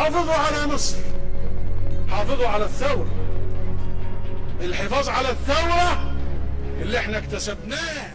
حافظوا على مصر، حافظوا على الثورة. الحفاظ على الثورة اللي احنا اكتسبناه.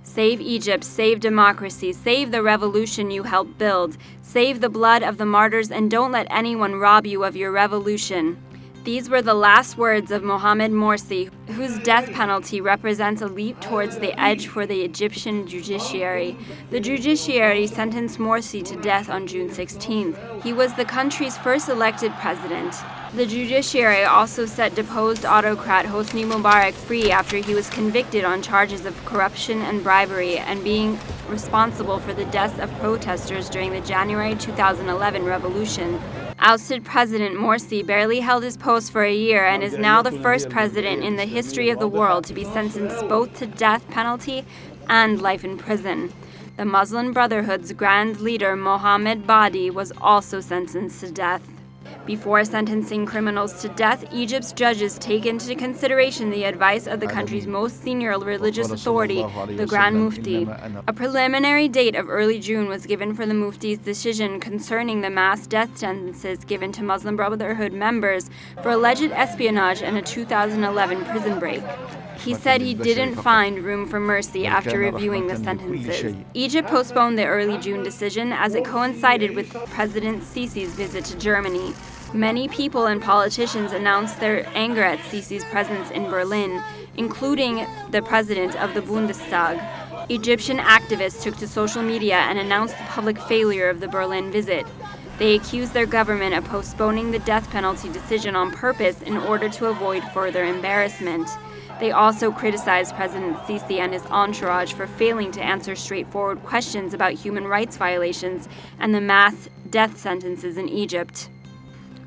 Save Egypt, save democracy, save the revolution you helped build, save the blood of the martyrs, and don't let anyone rob you of your revolution. These were the last words of Mohamed Morsi, whose death penalty represents a leap towards the edge for the Egyptian judiciary. The judiciary sentenced Morsi to death on June 16th. He was the country's first elected president. The judiciary also set deposed autocrat Hosni Mubarak free after he was convicted on charges of corruption and bribery and being responsible for the deaths of protesters during the January 2011 revolution. Ousted President Morsi barely held his post for a year and is now the first president in the history of the world to be sentenced both to death penalty and life in prison. The Muslim Brotherhood's grand leader Mohammed Badi was also sentenced to death. Before sentencing criminals to death, Egypt's judges take into consideration the advice of the country's most senior religious authority, the Grand Mufti. A preliminary date of early June was given for the Mufti's decision concerning the mass death sentences given to Muslim Brotherhood members for alleged espionage and a 2011 prison break. He said he didn't find room for mercy after reviewing the sentences. Egypt postponed the early June decision as it coincided with President Sisi's visit to Germany. Many people and politicians announced their anger at Sisi's presence in Berlin, including the president of the Bundestag. Egyptian activists took to social media and announced the public failure of the Berlin visit. They accused their government of postponing the death penalty decision on purpose in order to avoid further embarrassment. They also criticized President Sisi and his entourage for failing to answer straightforward questions about human rights violations and the mass death sentences in Egypt.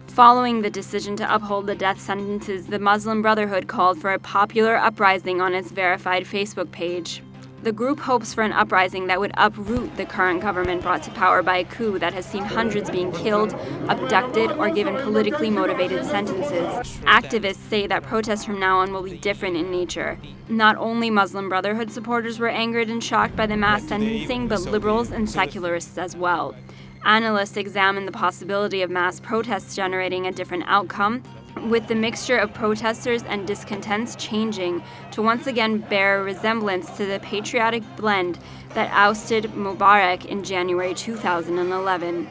Following the decision to uphold the death sentences, the Muslim Brotherhood called for a popular uprising on its verified Facebook page. The group hopes for an uprising that would uproot the current government brought to power by a coup that has seen hundreds being killed, abducted, or given politically motivated sentences. Activists say that protests from now on will be different in nature. Not only Muslim Brotherhood supporters were angered and shocked by the mass sentencing, but liberals and secularists as well. Analysts examine the possibility of mass protests generating a different outcome, with the mixture of protesters and discontents changing to once again bear a resemblance to the patriotic blend that ousted Mubarak in January 2011.